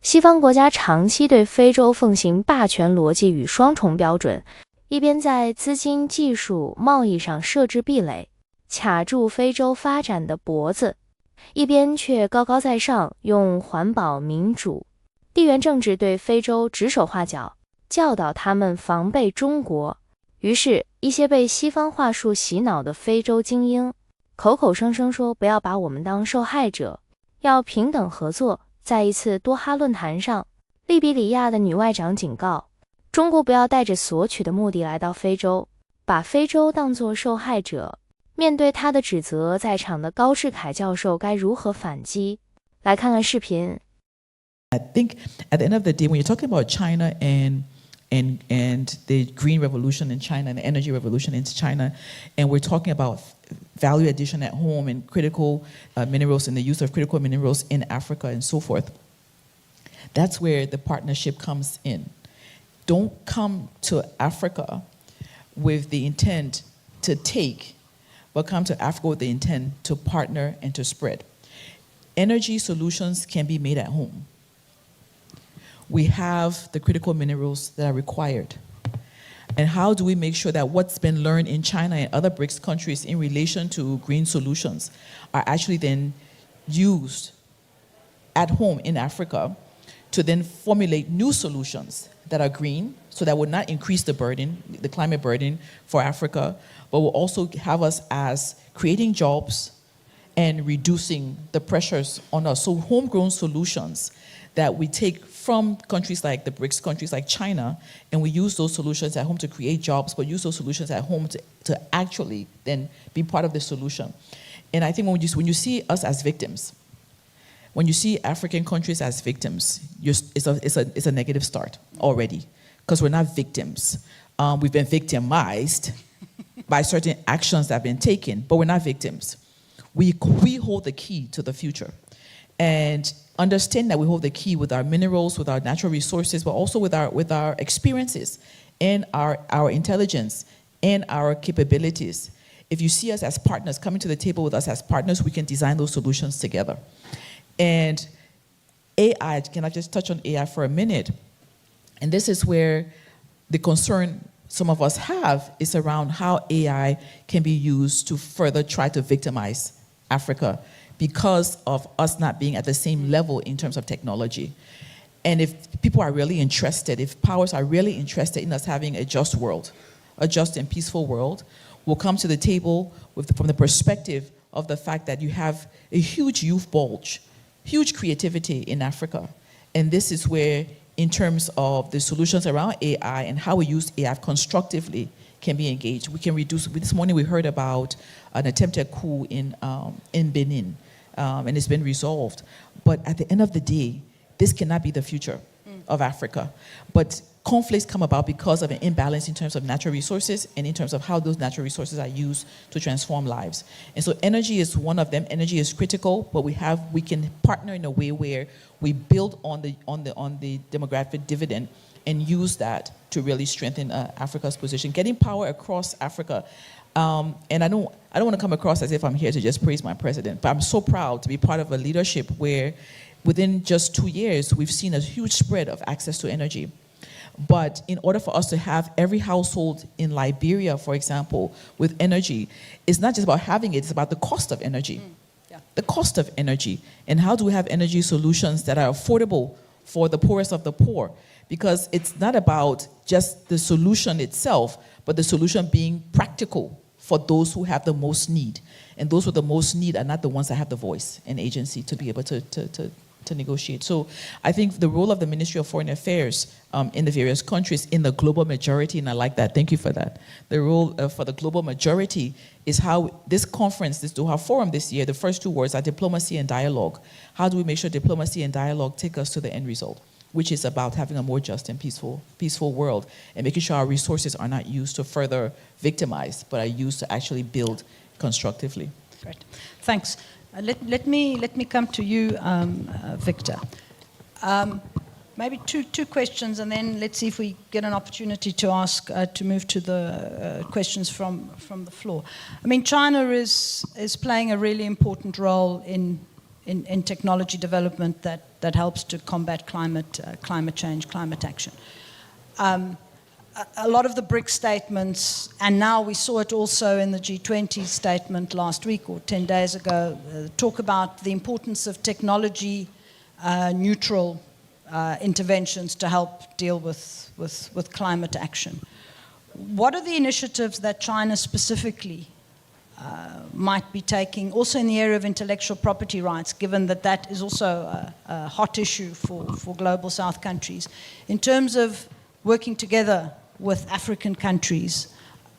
西方国家长期对非洲奉行霸权逻辑与双重标准，一边在资金、技术、贸易上设置壁垒，卡住非洲发展的脖子，一边却高高在上，用环保、民主、地缘政治对非洲指手画脚，教导他们防备中国。于是，一些被西方话术洗脑的非洲精英，口口声声说不要把我们当受害者，要平等合作。在一次多哈论坛上，利比里亚的女外长警告，中国不要带着索取的目的来到非洲，把非洲当作受害者。面对她的指责，在场的高志凯教授该如何反击？来看看视频。I think at the end of the day, when you're talking about China and the green revolution in China and the energy revolution in China, and we're talking about value addition at home and critical minerals and the use of critical minerals in Africa and so forth, that's where the partnership comes in. Don't come to Africa with the intent to take, but come to Africa with the intent to partner and to spread. Energy solutions can be made at home. We have the critical minerals that are required. And how do we make sure that what's been learned in China and other BRICS countries in relation to green solutions are actually then used at home in Africa to then formulate new solutions that are green, so that would not increase the burden, the climate burden for Africa, but will also have us as creating jobs and reducing the pressures on us. So homegrown solutions that we take from countries like the BRICS countries like China, and we use those solutions at home to create jobs, but use those solutions at home to actually then be part of the solution. And I think when you see us as victims, when you see African countries as victims, it's a negative start already, because we're not victims. We've been victimized by certain actions that have been taken, but we're not victims. We hold the key to the future. And understand that we hold the key with our minerals, with our natural resources, but also with our experiences and our intelligence and our capabilities. If you see us as partners, coming to the table with us as partners, we can design those solutions together. And AI, can I just touch on AI for a minute? And this is where the concern some of us have is around how AI can be used to further try to victimize Africa, because of us not being at the same level in terms of technology. And if people are really interested, if powers are really interested in us having a just world, a just and peaceful world, we'll come to the table from the perspective of the fact that you have a huge youth bulge, huge creativity in Africa. And this is where, in terms of the solutions around AI and how we use AI constructively, can be engaged. We can reduce. This morning we heard about an attempted coup in Benin. And it's been resolved. But at the end of the day, this cannot be the future of Africa. But conflicts come about because of an imbalance in terms of natural resources and in terms of how those natural resources are used to transform lives. And so energy is one of them. Energy is critical, but we can partner in a way where we build on the demographic dividend and use that to really strengthen Africa's position. Getting power across Africa. And I don't want to come across as if I'm here to just praise my president, but I'm so proud to be part of a leadership where within just 2 years, we've seen a huge spread of access to energy. But in order for us to have every household in Liberia, for example, with energy, it's not just about having it, it's about the cost of energy. The cost of energy. And how do we have energy solutions that are affordable for the poorest of the poor? Because it's not about just the solution itself, but the solution being practical for those who have the most need. And those with the most need are not the ones that have the voice and agency to be able to negotiate. So I think the role of the Ministry of Foreign Affairs in the various countries in the global majority, and I like that, thank you for that. The role for the global majority is how this conference, this Doha Forum this year, the first 2 words are diplomacy and dialogue. How do we make sure diplomacy and dialogue take us to the end result, which is about having a more just and peaceful world, and making sure our resources are not used to further victimize, but are used to actually build constructively. Great, thanks. Let me come to you, Victor. Maybe two questions, and then let's see if we get an opportunity to ask to move to the questions from the floor. I mean, China is playing a really important role in technology development that that helps to combat climate change, climate action. A lot of the BRICS statements, and now we saw it also in the G20 statement last week or 10 days ago, talk about the importance of technology neutral interventions to help deal with climate action. What are the initiatives that China specifically might be taking, also in the area of intellectual property rights, given that that is also a hot issue for global South countries, in terms of working together with African countries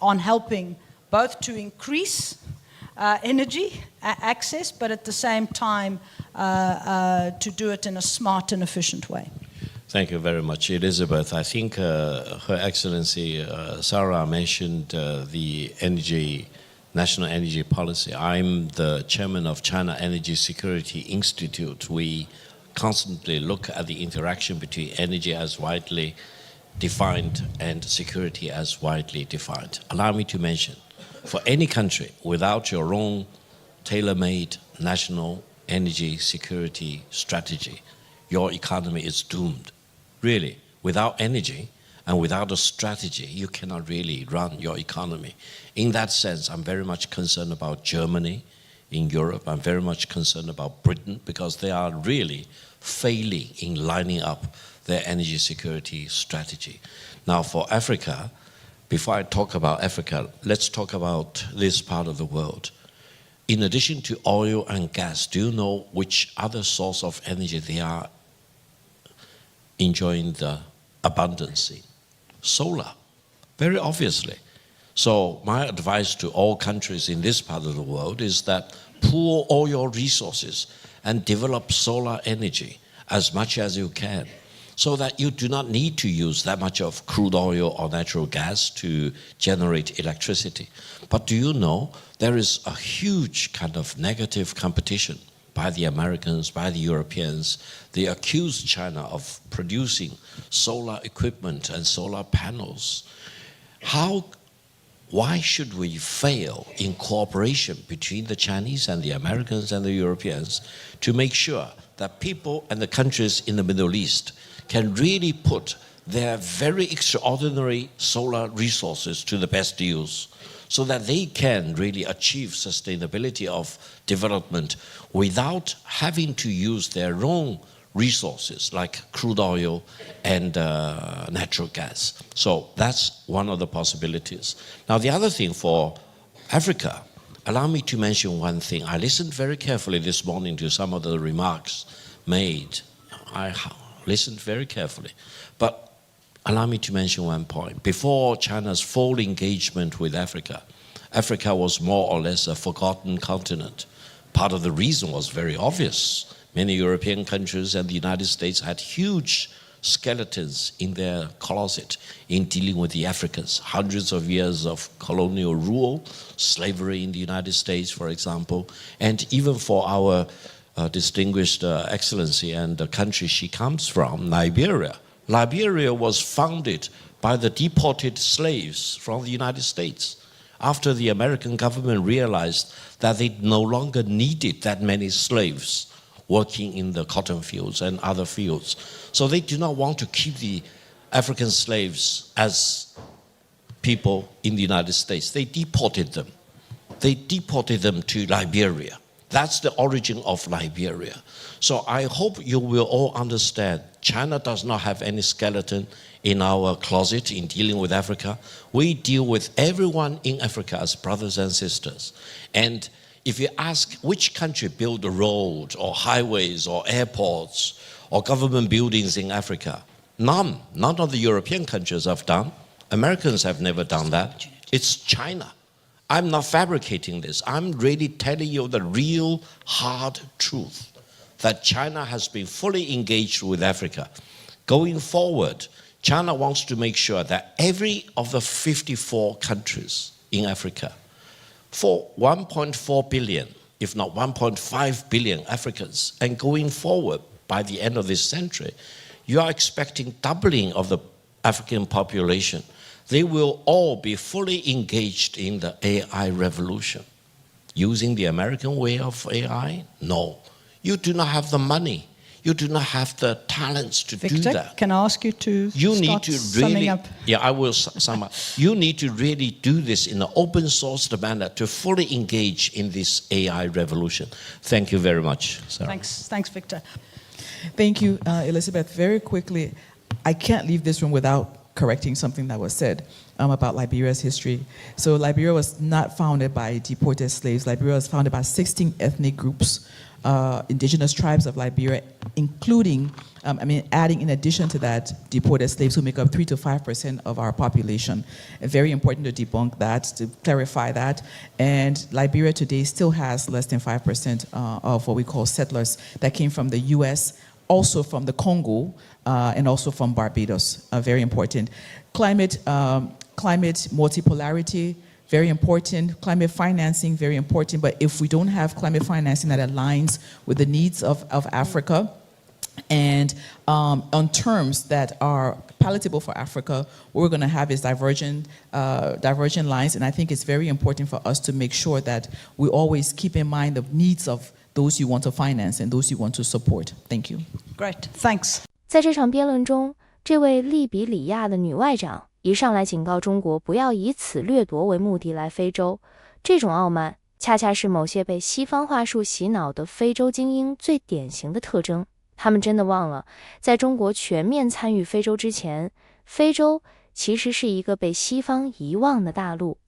on helping both to increase energy access, but at the same time to do it in a smart and efficient way? Thank you very much, Elizabeth. I think Her Excellency Sarah mentioned the national energy policy. I'm the chairman of China Energy Security Institute. We constantly look at the interaction between energy as widely defined and security as widely defined. Allow me to mention, for any country, without your own tailor-made national energy security strategy, your economy is doomed. Really, without energy and without a strategy, you cannot really run your economy. In that sense, I'm very much concerned about Germany in Europe. I'm very much concerned about Britain, because they are really failing in lining up their energy security strategy. Now for Africa, before I talk about Africa, let's talk about this part of the world. In addition to oil and gas, do you know which other source of energy they are enjoying the abundance in? Solar, very obviously. So my advice to all countries in this part of the world is that pool all your resources and develop solar energy as much as you can, so that you do not need to use that much of crude oil or natural gas to generate electricity. But do you know there is a huge kind of negative competition by the Americans, by the Europeans? They accuse China of producing solar equipment and solar panels. Why should we fail in cooperation between the Chinese and the Americans and the Europeans to make sure that people and the countries in the Middle East can really put their very extraordinary solar resources to the best use, so that they can really achieve sustainability of development without having to use their own resources like crude oil and natural gas? So that's one of the possibilities. Now the other thing for Africa, allow me to mention one thing. I listened very carefully this morning to some of the remarks made. I listened very carefully. But allow me to mention one point. Before China's full engagement with Africa, Africa was more or less a forgotten continent. Part of the reason was very obvious. Many European countries and the United States had huge skeletons in their closet in dealing with the Africans. Hundreds of years of colonial rule, slavery in the United States, for example, and even for our distinguished excellency and the country she comes from, Liberia. Liberia was founded by the deported slaves from the United States after the American government realized that they no longer needed that many slaves working in the cotton fields and other fields. So they do not want to keep the African slaves as people in the United States. They deported them. They deported them to Liberia. That's the origin of Liberia. So I hope you will all understand, China does not have any skeleton in our closet in dealing with Africa. We deal with everyone in Africa as brothers and sisters. And if you ask which country built a road or highways or airports or government buildings in Africa, none of the European countries have done. Americans have never done that. It's China. I'm not fabricating this. I'm really telling you the real hard truth, that China has been fully engaged with Africa. Going forward, China wants to make sure that every of the 54 countries in Africa, for 1.4 billion, if not 1.5 billion Africans, and going forward by the end of this century, you are expecting doubling of the African population. They will all be fully engaged in the AI revolution. Using the American way of AI? No. You do not have the money. You do not have the talents to do Victor, that. can I ask you to You need start to summing really, up? yeah, I will sum up. You need to really do this in an open source manner to fully engage in this AI revolution. Thank you very much, Sarah. Thanks, Victor. Thank you, Elizabeth. Very quickly, I can't leave this room without correcting something that was said about Liberia's history. So Liberia was not founded by deported slaves. Liberia was founded by 16 ethnic groups, indigenous tribes of Liberia, including, adding in addition to that, deported slaves who make up 3 to 5% of our population. Very important to debunk that, to clarify that. And Liberia today still has less than 5% of what we call settlers that came from the US, also from the Congo, and also from Barbados. Very important. Climate multipolarity, very important. Climate financing, very important. But if we don't have climate financing that aligns with the needs of Africa, and on terms that are palatable for Africa, what we're going to have is divergent lines. And I think it's very important for us to make sure that we always keep in mind the needs of those you want to finance and those you want to support. Thank you. Great, thanks. 在这场辩论中，这位利比里亚的女外长一上来警告中国不要以此掠夺为目的来非洲，这种傲慢恰恰是某些被西方话术洗脑的非洲精英最典型的特征。他们真的忘了，在中国全面参与非洲之前，非洲其实是一个被西方遗忘的大陆。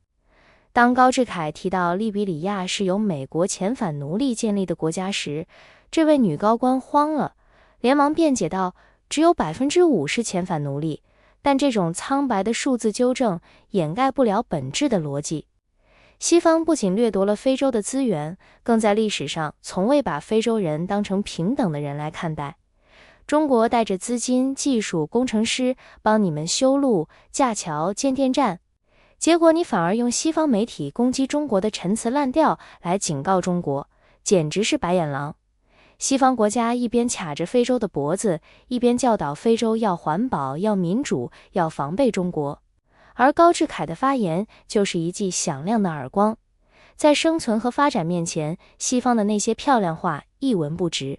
当高志凯提到利比里亚是由美国遣返奴隶建立的国家时，这位女高官慌了，连忙辩解道，只有 5% 是遣返奴隶，但这种苍白的数字纠正掩盖不了本质的逻辑。西方不仅掠夺了非洲的资源，更在历史上从未把非洲人当成平等的人来看待。中国带着资金、技术、工程师帮你们修路、架桥、建电站，结果你反而用西方媒体攻击中国的陈词滥调来警告中国，简直是白眼狼。西方国家一边卡着非洲的脖子，一边教导非洲要环保、要民主、要防备中国。而高志凯的发言就是一记响亮的耳光，在生存和发展面前，西方的那些漂亮话一文不值。